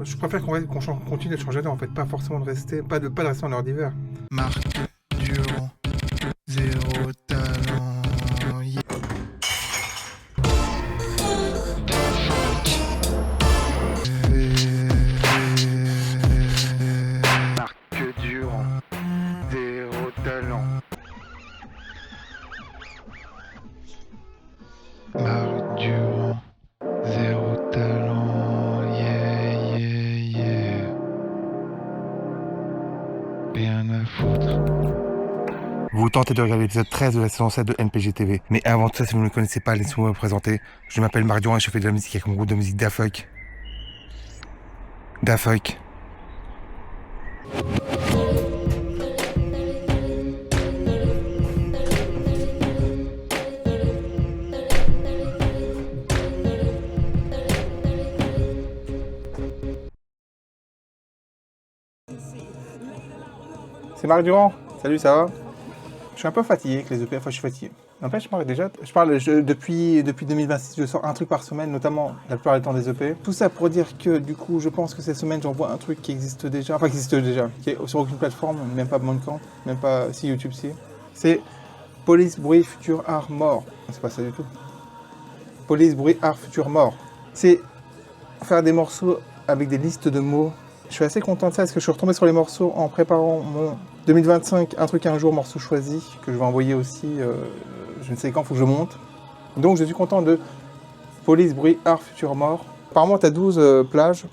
Je préfère qu'on continue de changer d'heure en fait, pas forcément de rester, pas de rester en heure d'hiver. Marc Durand, zéro talent. Marc Durand, zéro talent. Marc Durand, zéro talent. Yeah, yeah, yeah. Rien à foutre. Vous tentez de regarder l'épisode 13 de la saison 7 de NPG TV. Mais avant tout ça, si vous ne me connaissez pas, laissez-moi me présenter. Je m'appelle Marc Durand et je fais de la musique avec mon groupe de musique Da Fuck. Da Fuck. C'est Marc Durand. Salut, ça va? Je suis un peu fatigué avec les EP, enfin je suis fatigué. N'empêche, Marc, déjà, depuis 2026, je sors un truc par semaine, notamment la plupart du temps des EP. Tout ça pour dire que du coup, je pense que cette semaine, j'envoie un truc qui existe déjà, enfin qui existe déjà, qui est sur aucune plateforme, même pas Bandcamp, même pas si YouTube si. C'est Police, Bruit, Futur, Art, Mort. C'est pas ça du tout. Police, Bruit, Art, Futur, Mort. C'est faire des morceaux avec des listes de mots. Je suis assez content de ça parce que je suis retombé sur les morceaux en préparant mon 2025, un truc un jour, morceau choisi, que je vais envoyer aussi, je ne sais quand, il faut que je monte. Donc je suis content de Police, Bruit, Art, Futur, Mort. Apparemment, tu as 12 plages,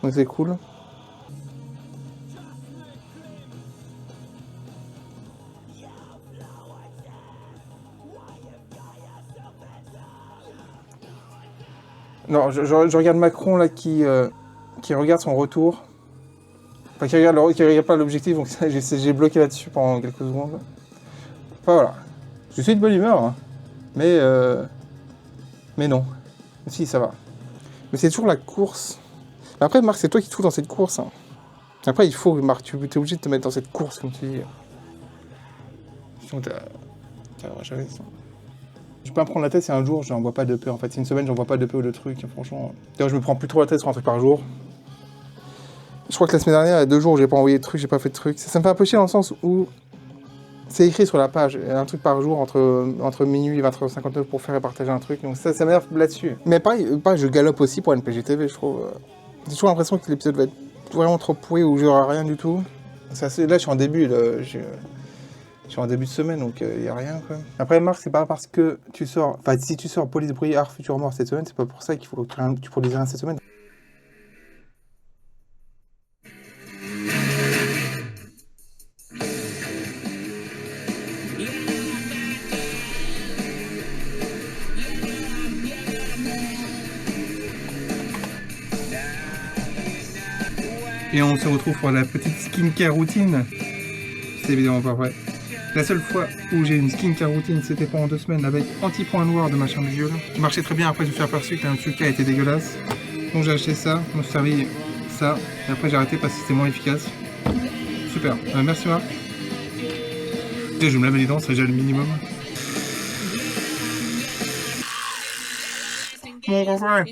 donc c'est cool. Non, je regarde Macron là qui regarde son retour. Enfin, qui regarde pas l'objectif, donc j'ai bloqué là-dessus pendant quelques secondes. Enfin voilà. Je suis de bonne humeur, hein. Mais non. Si, ça va. Mais c'est toujours la course. Mais après, Marc, c'est toi qui te trouves dans cette course. Hein. Après, il faut, Marc, tu es obligé de te mettre dans cette course, comme tu dis. Sinon, jamais ça. Je peux pas me prendre la tête si un jour, j'envoie pas d'EP. En fait, si une semaine, j'envoie pas d'EP ou de trucs. Franchement. D'ailleurs, je me prends plus trop la tête sur un truc par jour. Je crois que la semaine dernière, il y a 2 jours, j'ai pas envoyé de trucs, j'ai pas fait de trucs. Ça me fait un peu chier dans le sens où c'est écrit sur la page, un truc par jour entre minuit et 20h59 pour faire et partager un truc. Donc ça m'énerve là-dessus. Mais pareil, je galope aussi pour NPG TV, je trouve. J'ai toujours l'impression que l'épisode va être vraiment trop pourri ou j'aurai rien du tout. Là, je suis en début, je suis en début de semaine, donc il n'y a rien, quoi. Après, Marc, c'est pas parce que tu sors... Enfin, si tu sors Police, Bruit, Art, Futur, Mort cette semaine, c'est pas pour ça qu'il faut que tu produises rien cette semaine. Et on se retrouve pour la petite skincare routine. C'est évidemment pas vrai. La seule fois où j'ai une skincare routine, c'était pendant 2 semaines avec anti-point noir de machin bidule. Qui marchait très bien, après je me suis aperçu que un truc qui était dégueulasse. Donc j'ai acheté ça, je me suis servi ça, et après j'ai arrêté parce que c'était moins efficace. Super, merci Marc. Je vais me laver les dents, c'est déjà le minimum. Mon refrain.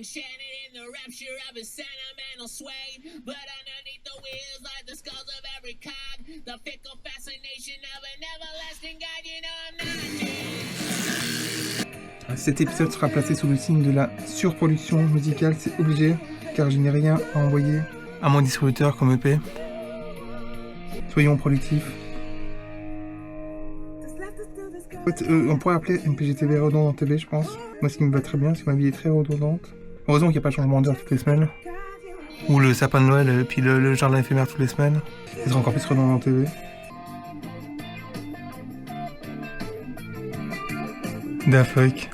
Cet épisode sera placé sous le signe de la surproduction musicale, c'est obligé, car je n'ai rien à envoyer à mon distributeur comme EP. Soyons productifs. En fait, on pourrait appeler NPG TV redondant TV, je pense. Moi, ce qui me va très bien, c'est que ma vie est très redondante. Heureusement qu'il n'y a pas de changement d'heure toutes les semaines. Ou le sapin de Noël, puis le jardin éphémère toutes les semaines. Ce sera encore plus redondant TV. Da fuck.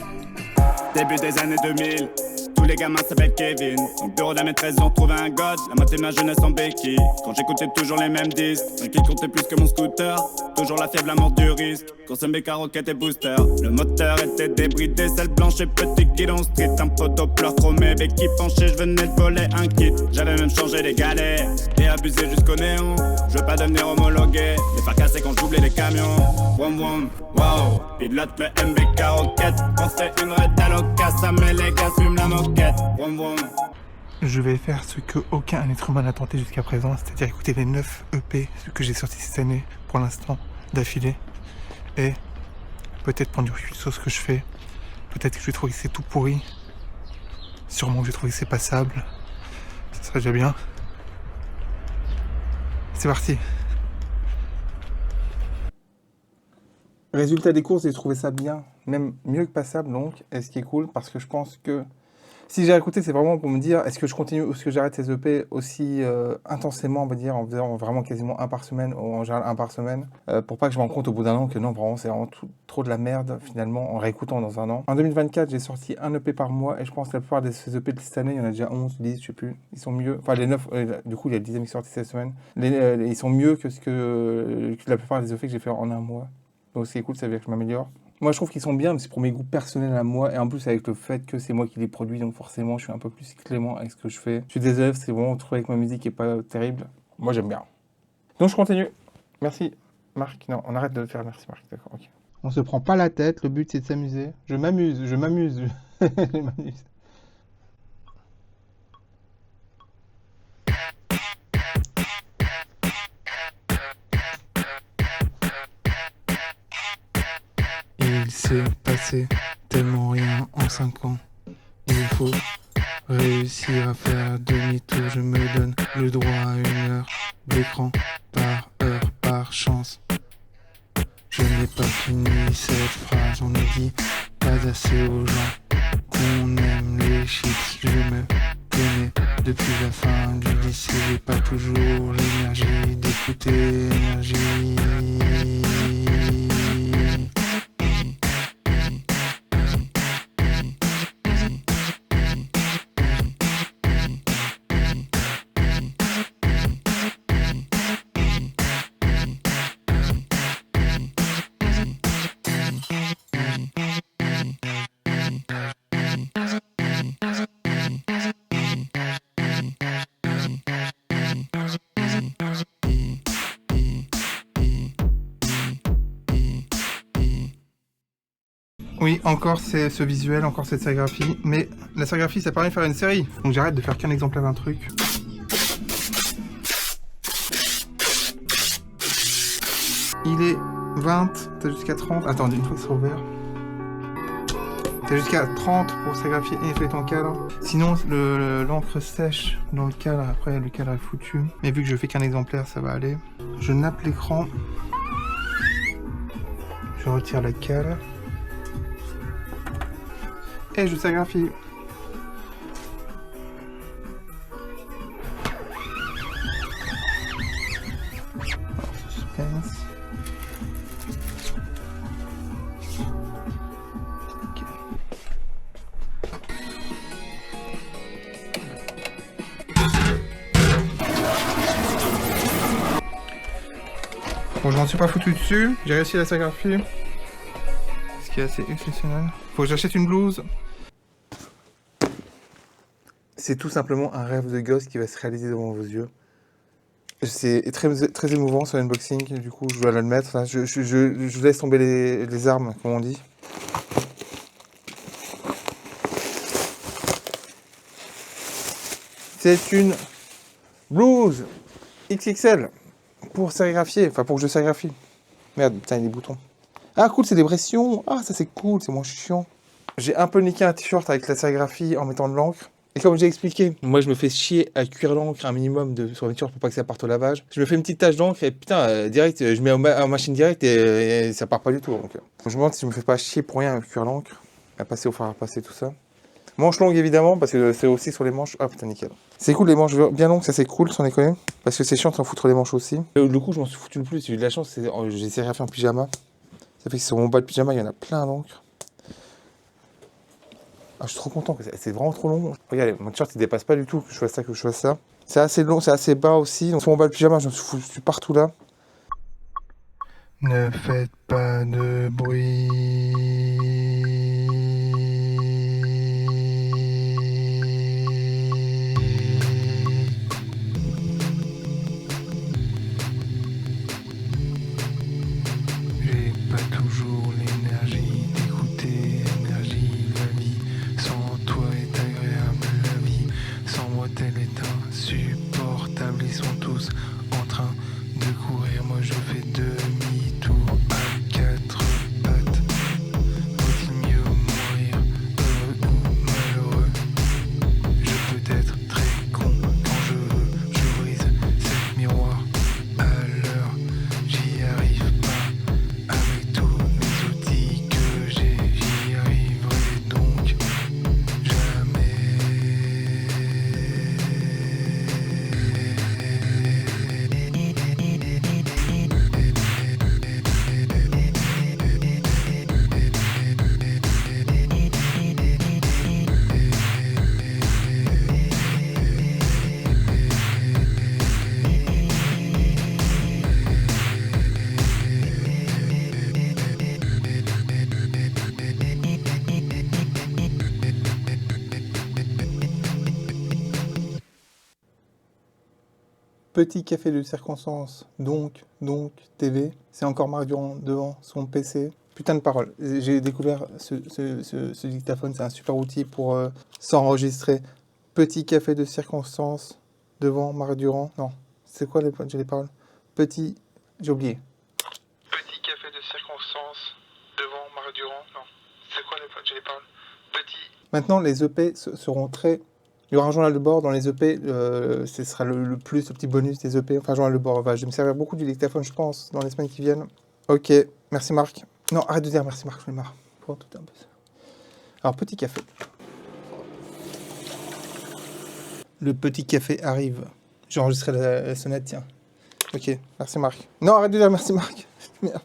Début des années 2000, tous les gamins s'appellent Kevin. Au bureau de la maîtresse, ils ont trouvé un god. La moitié de ma jeunesse en béquille. Quand j'écoutais toujours les mêmes disques, un qui comptait plus que mon scooter. Toujours la fièvre, la mort du risque. Consommé car roquette et booster. Le moteur était débridé, selle blanche et petit guidon street. Un poteau pleure chromé, béquille penchée, je venais de voler un kit. J'avais même changé les galets et abusé jusqu'au néon. Je veux pas devenir homologué, les faire casser quand j'oubliais les camions. Wom wom, wow. Pilote le MBK roquette. On fait une raid à l'occasion, ça met les gaz, fume la moquette. Wom wom. Je vais faire ce que aucun être humain n'a tenté jusqu'à présent, c'est-à-dire écouter les 9 EP que j'ai sortis cette année, pour l'instant, d'affilée. Et peut-être prendre du recul sur ce que je fais. Peut-être que je vais trouver que c'est tout pourri. Sûrement que je vais trouver que c'est passable. Ça serait déjà bien. C'est parti. Résultat des courses, j'ai trouvé ça bien, même mieux que passable donc, et ce qui est cool, parce que je pense que si j'ai écouté, c'est vraiment pour me dire, est-ce que je continue ou est-ce que j'arrête ces EP aussi intensément, on va dire, en faisant vraiment quasiment un par semaine, ou en général un par semaine, pour pas que je me rende compte au bout d'un an que non, vraiment, c'est vraiment trop de la merde, finalement, en réécoutant dans un an. En 2024, j'ai sorti un EP par mois, et je pense que la plupart de ces EP de cette année, il y en a déjà 11, 10, je sais plus, ils sont mieux, enfin les 9, du coup, il y a le 10e qui est sorti cette semaine, ils sont mieux que la plupart des EP que j'ai fait en un mois. Donc ce qui est cool, ça veut dire que je m'améliore. Moi, je trouve qu'ils sont bien, mais c'est pour mes goûts personnels à moi. Et en plus, avec le fait que c'est moi qui les produis, donc forcément, je suis un peu plus clément avec ce que je fais. Je suis désolé, c'est vraiment trouvé avec ma musique qui est pas terrible. Moi, j'aime bien. Donc, je continue. Merci, Marc. Non, on arrête de le faire. Merci, Marc. D'accord, ok. On se prend pas la tête. Le but, c'est de s'amuser. Je m'amuse. Je m'amuse. Il s'est passé tellement rien en 5 ans. Il faut réussir à faire demi-tour. Je me donne le droit à 1 heure d'écran par heure, par chance. Je n'ai pas fini cette phrase. On ne dit pas assez aux gens qu'on aime les chips. Je me connais depuis la fin du lycée. J'ai pas toujours l'énergie d'écouter énergie. Oui, encore c'est ce visuel, encore cette sérigraphie. Mais la sérigraphie, ça permet de faire une série. Donc j'arrête de faire qu'un exemplaire d'un truc. Il est 20, t'as jusqu'à 30. Attends, une fois que c'est ouvert. T'as jusqu'à 30 pour sérigraphier et nettoyer ton cadre. Sinon, l'encre sèche dans le cadre. Après, le cadre est foutu. Mais vu que je fais qu'un exemplaire, ça va aller. Je nappe l'écran. Je retire la cale. Et je sérigraphie. Suspense. Ok. Bon, je m'en suis pas foutu dessus. J'ai réussi à la sérigraphier. Ce qui est assez exceptionnel. Faut que j'achète une blouse. C'est tout simplement un rêve de gosse qui va se réaliser devant vos yeux. C'est très émouvant sur l'unboxing, du coup je dois l'admettre. Enfin, je laisse tomber les armes, comme on dit. C'est une blouse XXL pour sérigraphier, enfin pour que je sérigraphie. Merde, putain, il y a des boutons. Ah cool, c'est des pressions. Ah ça c'est cool, c'est moins chiant. J'ai un peu niqué un t-shirt avec la sérigraphie en mettant de l'encre. Et comme j'ai expliqué, moi je me fais chier à cuire l'encre un minimum sur le t-shirt pour pas que ça parte au lavage. Je me fais une petite tache d'encre et putain, direct, je mets en machine directe et ça part pas du tout. Donc, je me demande si je me fais pas chier pour rien à cuire l'encre, à passer au fer à passer, tout ça. Manches longues évidemment, parce que c'est aussi sur les manches. Ah putain, nickel. C'est cool les manches bien longues, ça c'est cool sans déconner. Parce que c'est chiant de s'en foutre les manches aussi. Le coup, je m'en suis foutu le plus, j'ai eu de la chance, j'ai sérigraphié en pyjama. Ça fait que sur mon bas de pyjama, il y en a plein d'encre. Ah, je suis trop content, c'est vraiment trop long. Regardez, mon t-shirt il dépasse pas du tout que je fasse ça, que je fasse ça. C'est assez long, c'est assez bas aussi. Donc sur mon bas de pyjama, je suis partout là. Ne faites pas de bruit. J'ai pas toujours l'énergie d'écouter énergie. La vie sans toi est agréable. La vie sans moi tous en train de courir. Moi je fais demi-tour à quatre pattes. Vaut-il mieux mourir heureux ou malheureux? Je peux être très con quand je veux. Je brise cette miroir à l'heure. J'y arrive pas avec tous les outils que j'ai. J'y arriverai donc jamais. Petit café de circonstance, donc, TV. C'est encore Marc Durand devant son PC. Putain de parole. J'ai découvert ce dictaphone, c'est un super outil pour s'enregistrer. Petit café de circonstance devant Marc Durand. Non, c'est quoi j'ai les paroles? Petit... J'ai oublié. Petit café de circonstance devant Marc Durand. Non, c'est quoi j'ai les paroles? Petit. Maintenant, les EP seront très... Il y aura un journal de bord dans les EP, ce sera le petit bonus des EP. Enfin, journal de bord, je vais me servir beaucoup du dictaphone, je pense, dans les semaines qui viennent. Ok, merci Marc. Non, arrête de dire merci Marc, je l'ai marre. Pour tout un peu ça. Alors, petit café. Le petit café arrive. J'ai enregistré la sonnette, tiens. Ok, merci Marc. Non, arrête de dire merci Marc. Merde.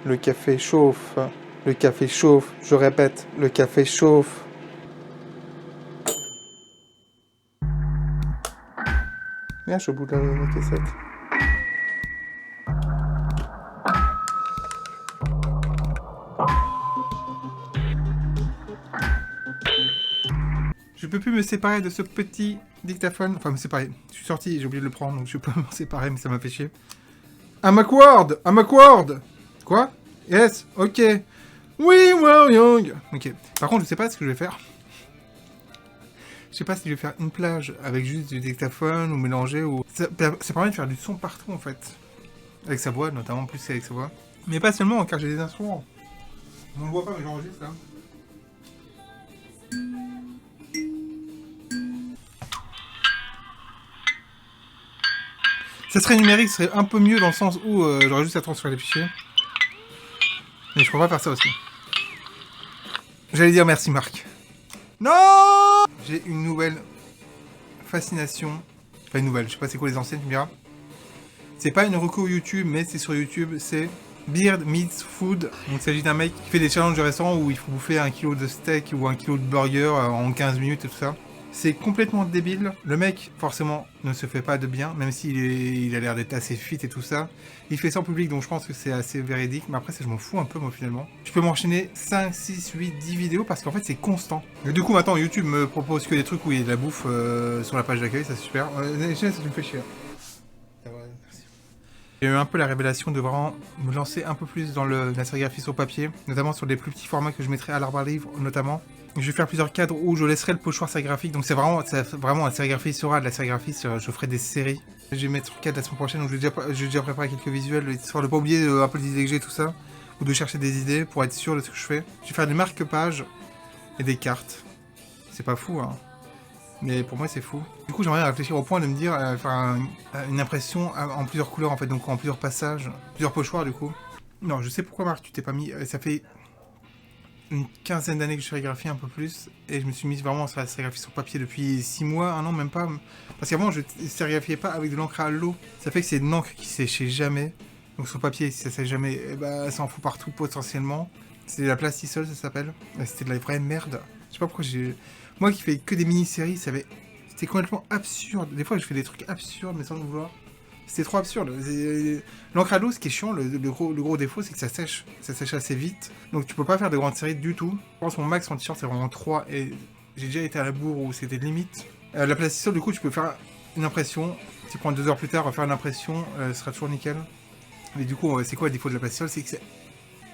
Le café chauffe, le café chauffe, je répète, le café chauffe. Viens, je suis au bout de la cassette. Je peux plus me séparer de ce petit dictaphone. Enfin, me séparer. Je suis sorti, j'ai oublié de le prendre, donc je peux m'en séparer, mais ça m'a fait chier. Un MacWord! Quoi? Yes, ok. Oui, well, young. Ok. Par contre, je sais pas ce que je vais faire. Je sais pas si je vais faire une plage avec juste du dictaphone ou mélanger ou... Ça permet de faire du son partout, en fait. Avec sa voix, notamment, plus avec sa voix. Mais pas seulement, car j'ai des instruments. On ne voit pas, mais j'enregistre, là. Ça serait numérique, ce serait un peu mieux dans le sens où j'aurais juste à transférer les fichiers. Mais je pourrais pas faire ça aussi. J'allais dire merci Marc. Non! J'ai une nouvelle fascination. Enfin une nouvelle, je sais pas c'est quoi les anciennes, tu me diras. C'est pas une reco YouTube, mais c'est sur YouTube, c'est Beard Meets Food. Donc il s'agit d'un mec qui fait des challenges de restaurant où il faut bouffer 1 kg de steak ou 1 kg de burger en 15 minutes et tout ça. C'est complètement débile. Le mec, forcément, ne se fait pas de bien, même s'il a l'air d'être assez fit et tout ça. Il fait ça en public, donc je pense que c'est assez véridique. Mais après, ça, je m'en fous un peu, moi, finalement. Je peux m'enchaîner 5, 6, 8, 10 vidéos parce qu'en fait, c'est constant. Et du coup, maintenant, YouTube me propose que des trucs où il y a de la bouffe sur la page d'accueil, ça c'est super. Ça me fait chier. J'ai eu un peu la révélation de vraiment me lancer un peu plus dans la sérigraphie sur papier, notamment sur des plus petits formats que je mettrai à l'arbre à livre, notamment. Je vais faire plusieurs cadres où je laisserai le pochoir sérigraphique, donc c'est vraiment la sérigraphie sera de la sérigraphie, je ferai des séries. Je vais mettre 4 la semaine prochaine, donc j'ai déjà préparé quelques visuels, histoire de pas oublier un peu les idées que j'ai, tout ça, ou de chercher des idées pour être sûr de ce que je fais. Je vais faire des marque-pages et des cartes. C'est pas fou, hein. Mais pour moi, c'est fou. Du coup, j'aimerais réfléchir au point de me dire, faire une impression en plusieurs couleurs, en fait, donc en plusieurs passages, plusieurs pochoirs, du coup. Non, je sais pourquoi, Marc, tu t'es pas mis... Ça fait une quinzaine d'années que je sérigraphie, un peu plus, et je me suis mis vraiment sur la sérigraphie sur papier depuis 6 mois, 1 an, même pas. Parce qu'avant, je sérigraphiais pas avec de l'encre à l'eau. Ça fait que c'est une encre qui séchait jamais. Donc sur papier, si ça sèche jamais, ça en fout partout, potentiellement. C'est la plastisol, ça s'appelle. C'était de la vraie merde. Je sais pas pourquoi j'ai... Moi qui fais que des mini-séries, c'était complètement absurde. Des fois, je fais des trucs absurdes, mais sans le vouloir. C'était trop absurde. L'encre à l'eau, ce qui est chiant, le gros défaut, c'est que ça sèche. Ça sèche assez vite. Donc tu peux pas faire de grandes séries du tout. Je pense que mon max en t-shirt, c'est vraiment 3. Et j'ai déjà été à la bourre où c'était limite. La plastisol, du coup, tu peux faire une impression. Tu prends 2 heures plus tard, refaire une impression, ce sera toujours nickel. Mais du coup, c'est quoi le défaut de la plastisol? C'est que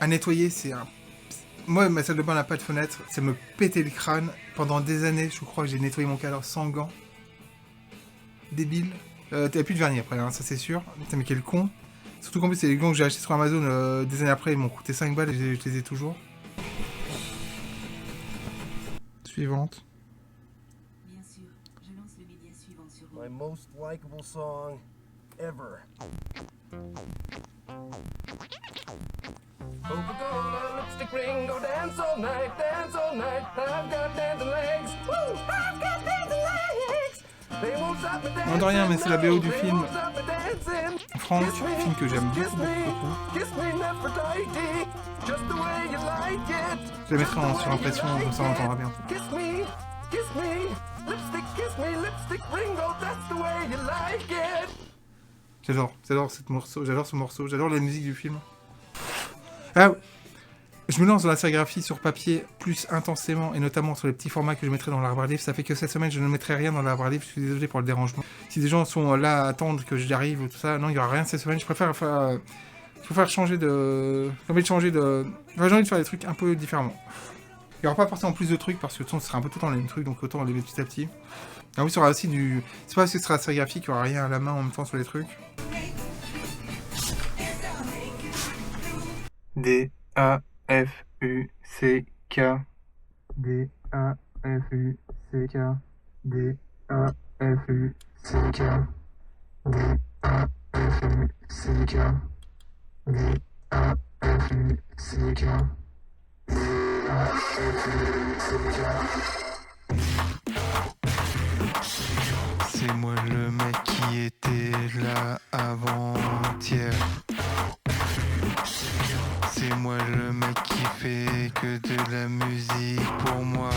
à nettoyer, c'est Moi, ma salle de bain n'a pas de fenêtre, ça me pétait le crâne. Pendant des années, je crois que j'ai nettoyé mon cadre sans gants. Débile. T'as plus de vernis après, hein, ça c'est sûr. Putain, mais quel con. Surtout qu'en plus, c'est les gants que j'ai achetés sur Amazon des années après, ils m'ont coûté 5 balles et je les ai toujours. Suivante. Bien sûr, je lance le média suivant sur vous. My most likable song ever. Coca-Cola, lipstick ring, go dance all night, I've got dancing legs, woo, I've got dancing legs. They won't stop me dancing, Non de rien, mais c'est la BO du they film. won't stop me dancing. Franck, film que j'aime Kiss beaucoup. me, kiss me Nefertiti, just the way you like it. Je la mettrai en surimpression, comme ça on entendra bien. Kiss me, lipstick ring, oh, that's the way you like it. J'adore ce morceau, j'adore la musique du film. Ah, je me lance dans la sérigraphie sur papier plus intensément, et notamment sur les petits formats que je mettrai dans l'arbre à livre. Ça fait que cette semaine, je ne mettrai rien dans l'arbre à livre, je suis désolé pour le dérangement. Si des gens sont là à attendre que j'y arrive ou tout ça, non, il n'y aura rien cette semaine. Je préfère changer de... J'ai envie de faire des trucs un peu différemment. Il n'y aura pas forcément plus de trucs, parce que ce sera un peu tout le temps les mêmes trucs, donc autant les mettre petit à petit. Ah oui, il y aura aussi du... C'est pas parce que ce sera sérigraphique qu'il n'y aura rien à la main en même temps sur les trucs. D-A-F-U-C-K D-A-F-U-C-K D-A-F-U-C-K D-A-F-U-C-K D-A-F-U-C-K C'est moi le mec qui était là avant-hier. C'est moi le mec qui fait que de la musique pour moi.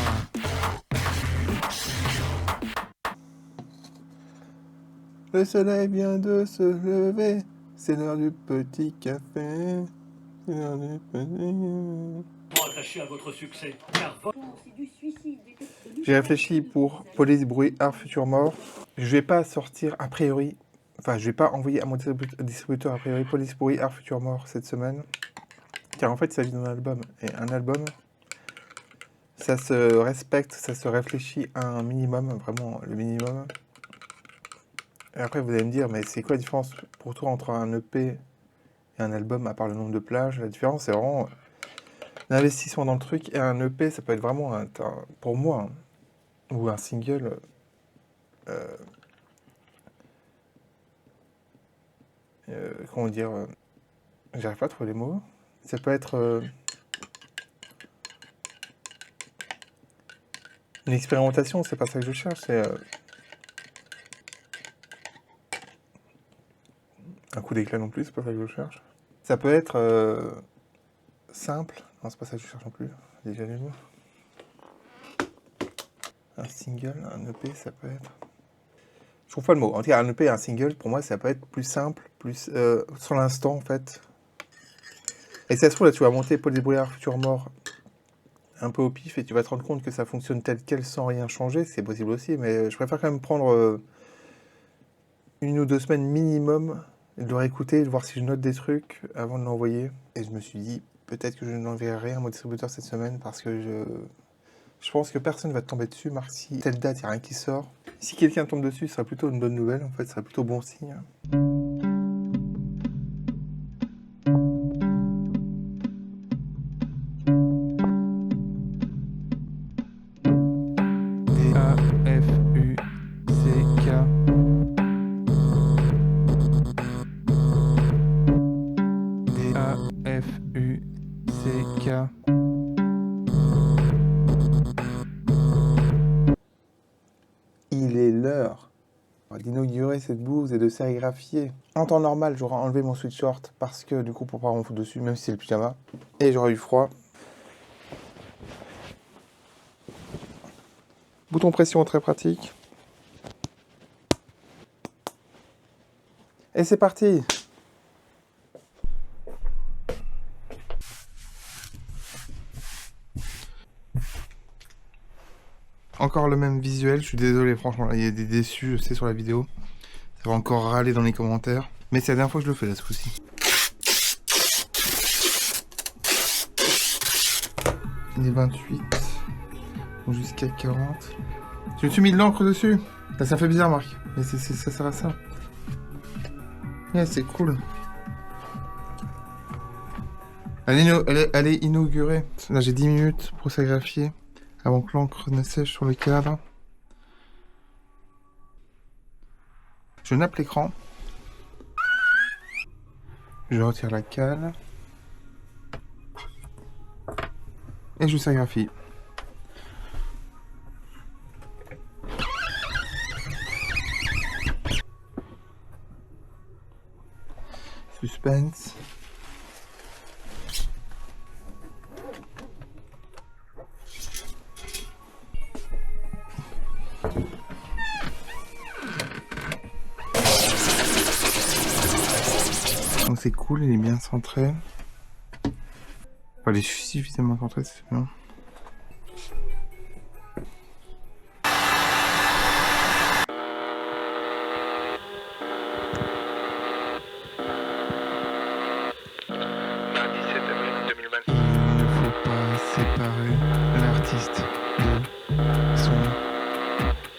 Le soleil vient de se lever, c'est l'heure du petit café. C'est l'heure du petit... Attaché à votre succès, car votre... J'ai réfléchi pour Police, Bruit, Art, Futur, Mort. Je vais pas sortir a priori, enfin je vais pas envoyer à mon distributeur a priori Police, Bruit, Art, Futur, Mort cette semaine. Car en fait il s'agit d'un album. Et un album, ça se respecte, ça se réfléchit à un minimum, vraiment le minimum. Et après vous allez me dire, mais c'est quoi la différence pour toi entre un EP et un album à part le nombre de plages? La différence c'est vraiment l'investissement dans le truc, et un EP ça peut être vraiment, pour moi, ou un single, comment dire, j'arrive pas à trouver les mots. Ça peut être une expérimentation, c'est pas ça que je cherche, c'est un coup d'éclat non plus, c'est pas ça que je cherche. Ça peut être simple, non c'est pas ça que je cherche non plus, déjà les mots. Un single, un EP, ça peut être... Je trouve pas le mot. En tout cas, un EP et un single, pour moi, ça peut être plus simple, plus sur l'instant, en fait. Et ça se trouve, là, tu vas monter Paul Débrouillard, Futur Mort, un peu au pif, et tu vas te rendre compte que ça fonctionne tel quel sans rien changer. C'est possible aussi, mais je préfère quand même prendre 1 ou 2 semaines minimum, de le réécouter, de voir si je note des trucs avant de l'envoyer. Et je me suis dit, peut-être que je n'enverrai rien à mon distributeur cette semaine, parce que je pense que personne ne va tomber dessus, Marc, si telle date, il n'y a rien qui sort. Si quelqu'un tombe dessus, ce serait plutôt une bonne nouvelle, en fait, ce serait plutôt bon signe. D-A-F-U-C-K D-A-F-U-C-K Il est l'heure d'inaugurer cette bouse et de sérigraphier. En temps normal, j'aurais enlevé mon sweatshirt parce que du coup, pour pas m'en foutre dessus, même si c'est le pyjama, et j'aurais eu froid. Bouton pression très pratique. Et c'est parti! Encore le même visuel, je suis désolé, franchement, là, il y a des déçus, je sais, sur la vidéo. Ça va encore râler dans les commentaires. Mais c'est la dernière fois que je le fais, là, ce coup-ci. Il est 28. Donc jusqu'à 40. Je me suis mis de l'encre dessus. Là, ça fait bizarre, Marc. Mais ça sert à ça. Yeah, c'est cool. Elle est inaugurée. Là, j'ai 10 minutes pour s'agraffier avant que l'encre ne sèche sur le cadre. Je nappe l'écran. Je retire la cale. Et je s'agraphie. Suspense. Donc c'est cool, il est bien centré. Enfin, il est suffisamment centré, c'est bien. Mardi 7 avril 2020. Il ne faut pas séparer l'artiste de son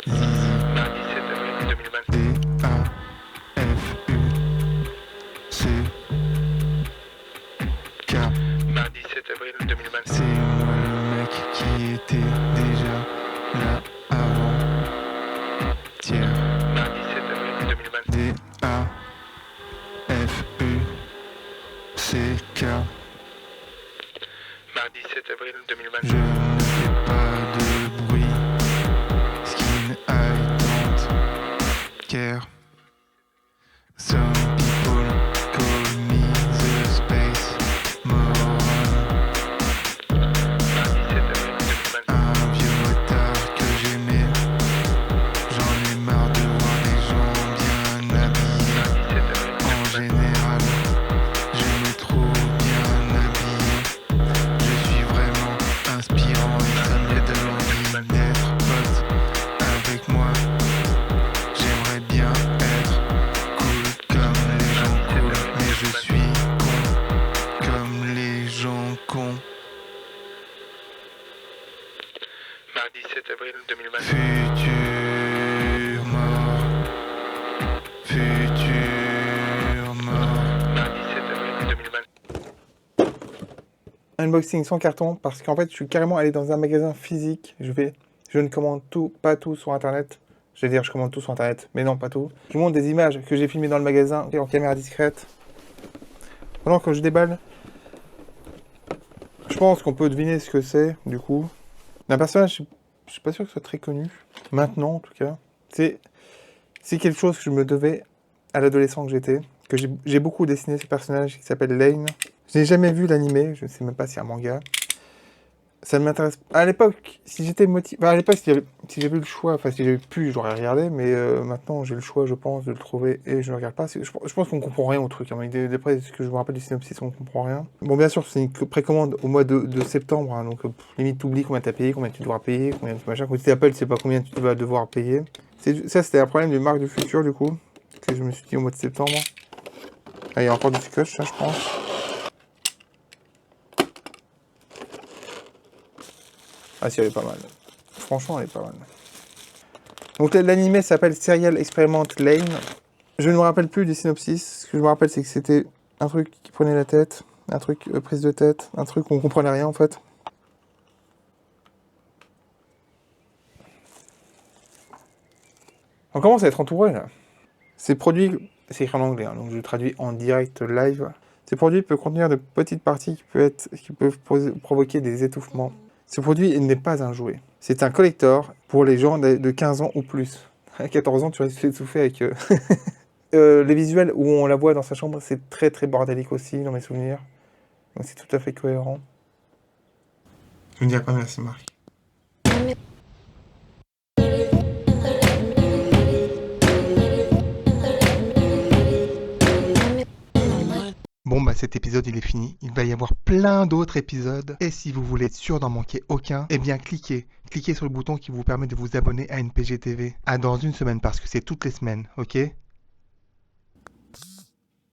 zizi. Mardi 7 avril 2020. D-A-F-U-C-K. Mardi 7 avril 2020. C'est moi le mec qui était déjà là avant. Tiens. Mardi 7 avril 2020. D-A-F-U-C-K. Mardi 7 avril 2020. Je ne fais pas de bruit. Skin I don't care. Some people call me the space moron. Mardi 7 avril 2020. Un vieux motard que j'aimais. J'en ai marre de voir des gens bien habillés. Mardi 7 avril En 2020. général, je me trouve bien habillé. Je suis vraiment inspirant et ça me donne envie d'être pote avec moi. J'aimerais bien être cool comme les gens cool, mais je suis con comme les gens cons. Mardi 7 avril 2020. Futur mort, futur mort. Mardi 7 avril 2020. Unboxing sans carton parce qu'en fait je suis carrément allé dans un magasin physique. Je ne commande pas tout sur internet. Je vais dire je commande tout sur internet, mais non pas tout. Je vous montre des images que j'ai filmées dans le magasin en caméra discrète. Pendant que je déballe, je pense qu'on peut deviner ce que c'est du coup. Un personnage, je suis pas sûr que ce soit très connu. Maintenant en tout cas. C'est quelque chose que je me devais à l'adolescent que j'étais. Que j'ai beaucoup dessiné ce personnage qui s'appelle Lane. Je n'ai jamais vu l'animé, je ne sais même pas si c'est un manga. Ça ne m'intéresse pas. À l'époque, si j'étais motivé... Enfin, à l'époque, si j'avais eu le choix, enfin si j'avais pu, j'aurais regardé, mais maintenant j'ai le choix, je pense, de le trouver et je ne regarde pas. Je pense qu'on comprend rien au truc. Hein. D'après ce que je me rappelle du synopsis, on ne comprend rien. Bon, bien sûr, c'est une précommande au mois de septembre, hein, donc limite tu oublies combien tu as payé, combien tu devras payer, combien tu machin. Quand tu t'appelles, tu sais pas combien tu vas devoir payer. Ça, c'était un problème de marque du futur, du coup, que je me suis dit au mois de septembre. Ah, il y a encore du scotch, ça, je pense. Ah si, elle est pas mal. Franchement, elle est pas mal. Donc l'animé s'appelle Serial Experiment Lane. Je ne me rappelle plus du synopsis. Ce que je me rappelle, c'est que c'était un truc qui prenait la tête, un truc prise de tête, un truc où on comprenait rien en fait. On commence à être entouré là. Ces produits, c'est écrit en anglais, hein, donc je traduis en direct live. Ces produits peuvent contenir de petites parties qui peuvent provoquer des étouffements. Ce produit n'est pas un jouet. C'est un collector pour les gens de 15 ans ou plus. À 14 ans, tu risques d'étouffer avec... les visuels où on la voit dans sa chambre, c'est très très bordélique aussi, dans mes souvenirs. Donc c'est tout à fait cohérent. Je ne dirais pas merci, Marc. Bon bah cet épisode il est fini, il va y avoir plein d'autres épisodes et si vous voulez être sûr d'en manquer aucun, eh bien cliquez sur le bouton qui vous permet de vous abonner à NPG TV. À dans une semaine parce que c'est toutes les semaines, ok ?